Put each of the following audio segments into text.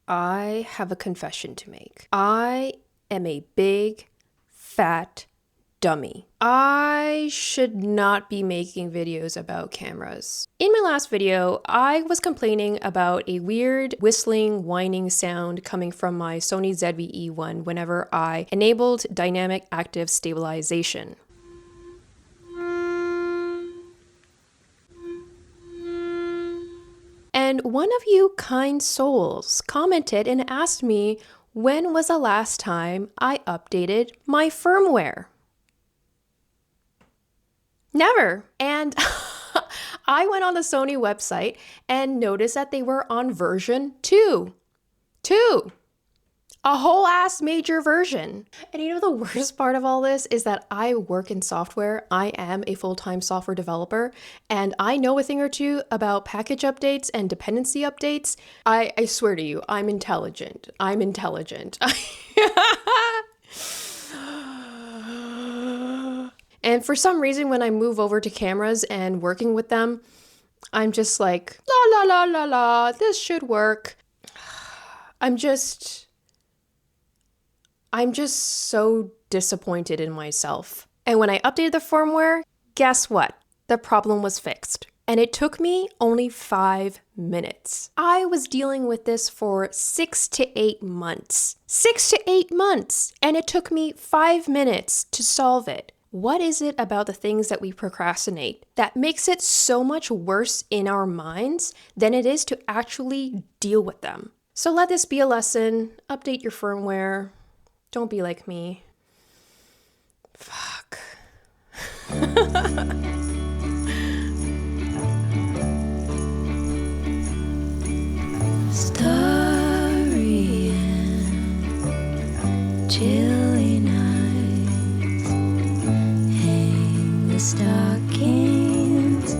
I have a confession to make. I am a big, fat dummy. I should not be making videos about cameras. In my last video, I was complaining about a weird whistling, whining sound coming from my Sony zv-e1 whenever I enabled dynamic active stabilization. And one of you kind souls commented and asked me when was the last time I updated my firmware. Never. And I went on the Sony website and noticed that they were on version 2. A whole ass major version. And you know the worst part of all this is that I work in software. I am a full-time software developer and I know a thing or two about package updates and dependency updates. I swear to you, I'm intelligent. I'm intelligent. And for some reason, when I move over to cameras and working with them, I'm just like, la la la la la, this should work. I'm just so disappointed in myself. And when I updated the firmware, guess what? The problem was fixed. And it took me only 5 minutes. I was dealing with this for 6 to 8 months. 6 to 8 months! And it took me 5 minutes to solve it. What is it about the things that we procrastinate that makes it so much worse in our minds than it is to actually deal with them? So let this be a lesson. Update your firmware. Don't be like me. Fuck. Starry and chilly nights, hang the stockings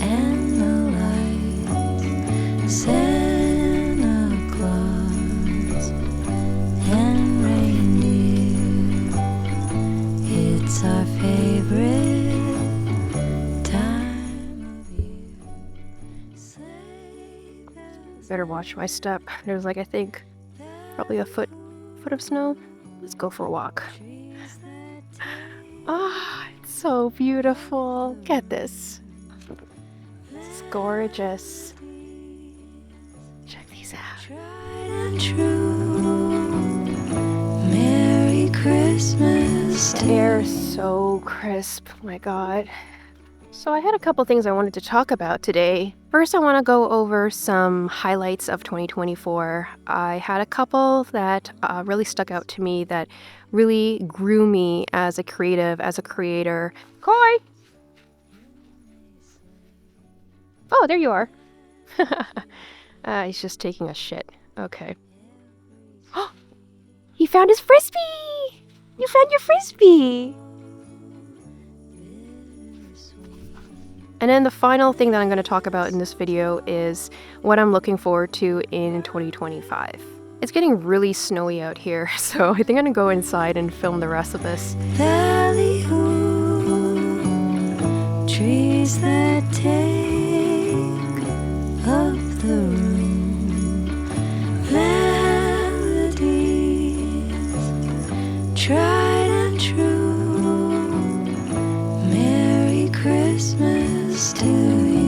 and the lights, Santa Claus and reindeer, it's our favorite time of year. Better watch my step. There's like, I think, probably a foot of snow. Let's go for a walk. Ah, it's so beautiful. Look at this. It's gorgeous. Check these out. Tried and true. Merry Christmas. The air is so crisp. Oh my God. So I had a couple things I wanted to talk about today. First, I want to go over some highlights of 2024. I had a couple that really stuck out to me that really grew me as a creative, as a creator. Koi! Oh, there you are. He's just taking a shit. Okay. He found his frisbee! You found your frisbee! And then the final thing that I'm going to talk about in this video is what I'm looking forward to in 2025. It's getting really snowy out here, so I think I'm going to go inside and film the rest of this. Ballyhoo, trees that take up the room, melodies, tried and true, Merry Christmas to you.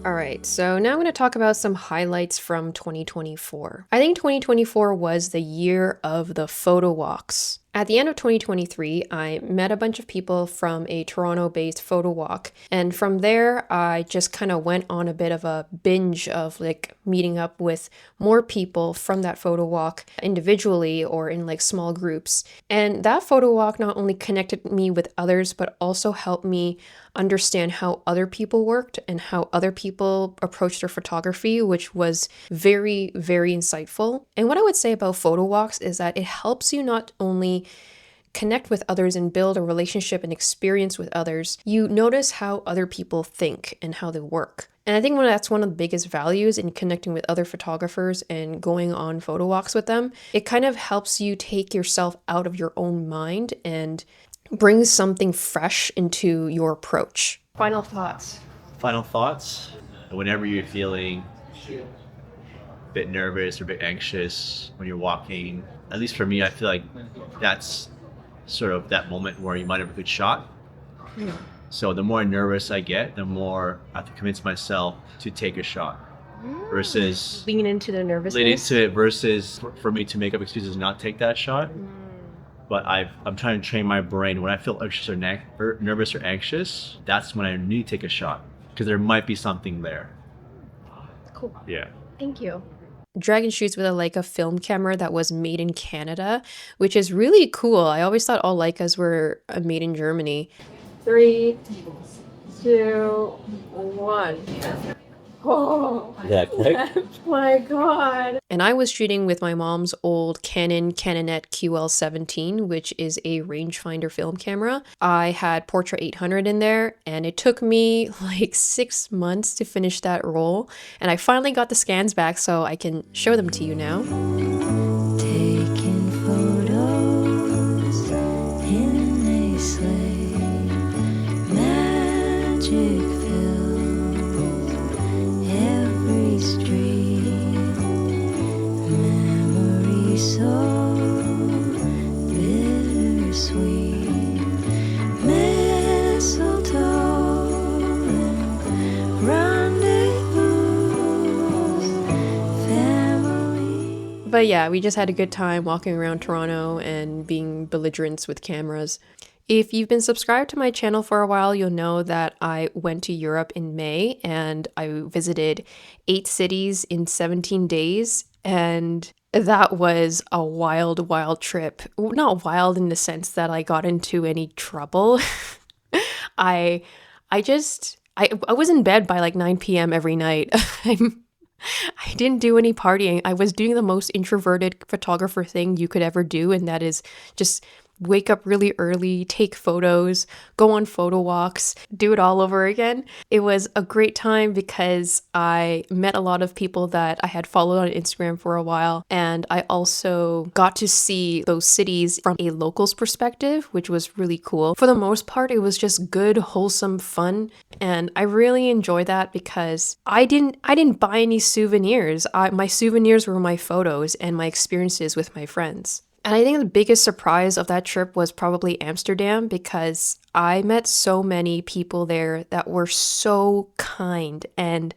Alright, so now I'm going to talk about some highlights from 2024. I think 2024 was the year of the photo walks. At the end of 2023, I met a bunch of people from a Toronto-based photo walk, and from there, I just kind of went on a bit of a binge of like meeting up with more people from that photo walk individually or in like small groups. And that photo walk not only connected me with others, but also helped me understand how other people worked and how other people approached their photography, which was very, very insightful. And what I would say about photo walks is that it helps you not only connect with others and build a relationship and experience with others, you notice how other people think and how they work. And I think that's one of the biggest values in connecting with other photographers and going on photo walks with them. It kind of helps you take yourself out of your own mind and brings something fresh into your approach. Final thoughts. Final thoughts? Whenever you're feeling a bit nervous or a bit anxious when you're walking, at least for me, I feel like that's sort of that moment where you might have a good shot. So the more nervous I get, the more I have to convince myself to take a shot versus Lean into the nervousness. lean into it versus for me to make up excuses not take that shot. But I'm trying to train my brain when I feel anxious or nervous or anxious, that's when I need to take a shot because there might be something there. Cool. Yeah. Thank you. Dragan shoots with a Leica film camera that was made in Canada, which is really cool. I always thought all Leicas were made in Germany. 3, 2, 1. Oh, Yeah, quick. my God. And I was shooting with my mom's old Canon Canonet QL17, which is a rangefinder film camera. I had Portra 800 in there, and it took me like 6 months to finish that roll. And I finally got the scans back, so I can show them to you now. Taking photos in a sleigh, magic fills every street, memories so bittersweet, mistletoe and rendezvous, family. But yeah, we just had a good time walking around Toronto and being belligerents with cameras. If you've been subscribed to my channel for a while, you'll know that I went to Europe in May and I visited 8 cities in 17 days. And that was a wild, wild trip. Not wild in the sense that I got into any trouble. I was in bed by like 9 p.m. every night. I didn't do any partying. I was doing the most introverted photographer thing you could ever do, and that is just wake up really early, take photos, go on photo walks, do it all over again. It was a great time because I met a lot of people that I had followed on Instagram for a while, and I also got to see those cities from a local's perspective, which was really cool. For the most part, it was just good, wholesome fun, and I really enjoyed that because I didn't buy any souvenirs. My souvenirs were my photos and my experiences with my friends. And I think the biggest surprise of that trip was probably Amsterdam because I met so many people there that were so kind and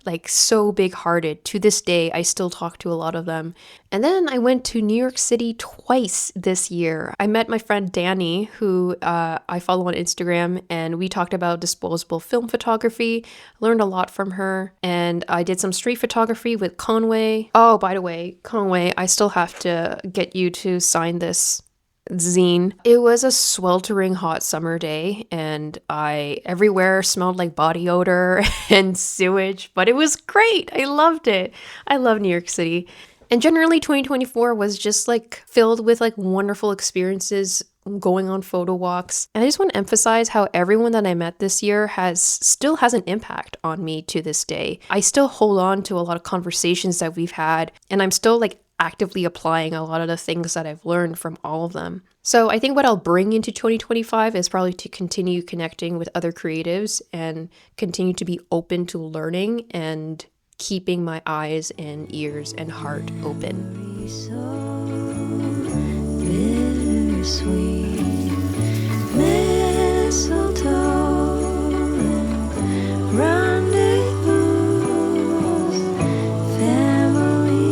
like so big-hearted. To this day, I still talk to a lot of them. And then I went to New York City twice this year. I met my friend Danny, who I follow on Instagram, and we talked about disposable film photography, learned a lot from her, and I did some street photography with Conway. Oh, by the way, Conway, I still have to get you to sign this zine. It was a sweltering hot summer day and everywhere smelled like body odor and sewage, but it was great. I loved it. I love New York City. And generally 2024 was just like filled with like wonderful experiences, going on photo walks. And I just want to emphasize how everyone that I met this year still has an impact on me to this day. I still hold on to a lot of conversations that we've had, and I'm still like actively applying a lot of the things that I've learned from all of them. So I think what I'll bring into 2025 is probably to continue connecting with other creatives and continue to be open to learning and keeping my eyes and ears and heart open. So bittersweet, mistletoe and rendezvous, families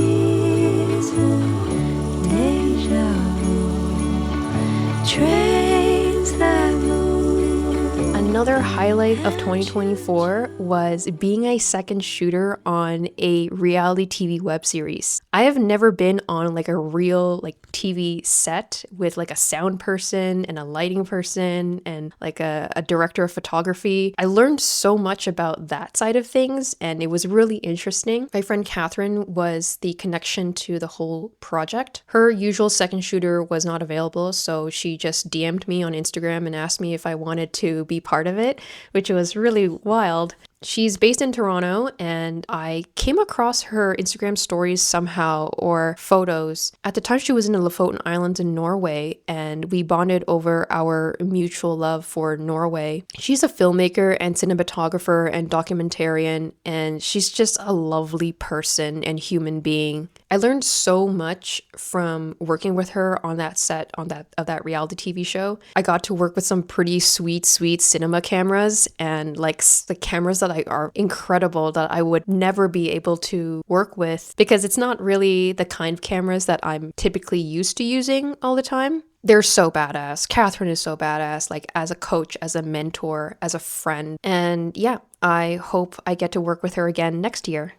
and deja vu, trains that move. Another highlight of 2024 was being a second shooter on a reality TV web series. I have never been on like a real like TV set with like a sound person and a lighting person and like a director of photography. I learned so much about that side of things and it was really interesting. My friend Catherine was the connection to the whole project. Her usual second shooter was not available, so she just DM'd me on Instagram and asked me if I wanted to be part of it, which was really wild. She's based in Toronto, and I came across her Instagram stories somehow, or photos. At the time, she was in the Lofoten Islands in Norway, and we bonded over our mutual love for Norway. She's a filmmaker and cinematographer and documentarian, and she's just a lovely person and human being. I learned so much from working with her on that set of that reality TV show. I got to work with some pretty sweet cinema cameras, and like the cameras that are incredible that I would never be able to work with because it's not really the kind of cameras that I'm typically used to using all the time. They're so badass. Catherine is so badass, like as a coach, as a mentor, as a friend. And yeah, I hope I get to work with her again next year.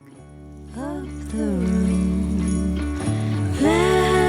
Of the room, melody.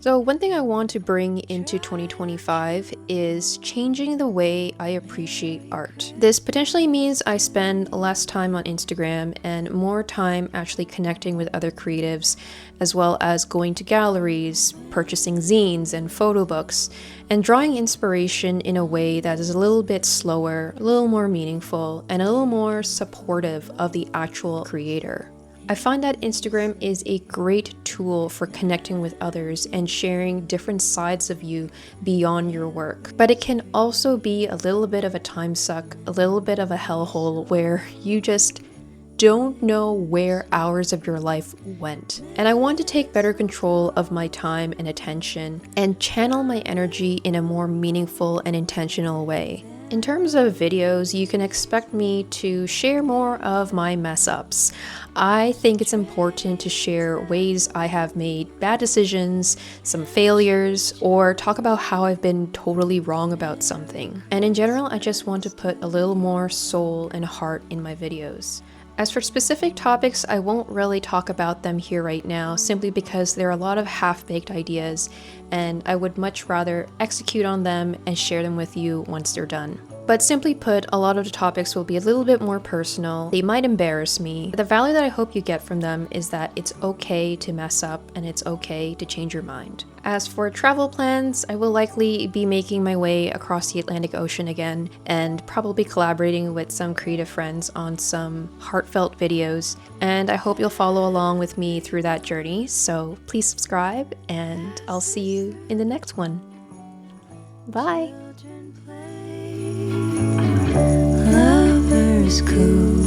So one thing I want to bring into 2025 is changing the way I appreciate art. This potentially means I spend less time on Instagram and more time actually connecting with other creatives, as well as going to galleries, purchasing zines and photo books, and drawing inspiration in a way that is a little bit slower, a little more meaningful, and a little more supportive of the actual creator. I find that Instagram is a great tool for connecting with others and sharing different sides of you beyond your work. But it can also be a little bit of a time suck, a little bit of a hellhole where you just don't know where hours of your life went. And I want to take better control of my time and attention and channel my energy in a more meaningful and intentional way. In terms of videos, you can expect me to share more of my mess ups. I think it's important to share ways I have made bad decisions, some failures, or talk about how I've been totally wrong about something. And in general, I just want to put a little more soul and heart in my videos. As for specific topics, I won't really talk about them here right now, simply because there are a lot of half-baked ideas, and I would much rather execute on them and share them with you once they're done. But simply put, a lot of the topics will be a little bit more personal. They might embarrass me. The value that I hope you get from them is that it's okay to mess up and it's okay to change your mind. As for travel plans, I will likely be making my way across the Atlantic Ocean again and probably collaborating with some creative friends on some heartfelt videos. And I hope you'll follow along with me through that journey. So please subscribe and I'll see you in the next one. Bye. Lovers cool.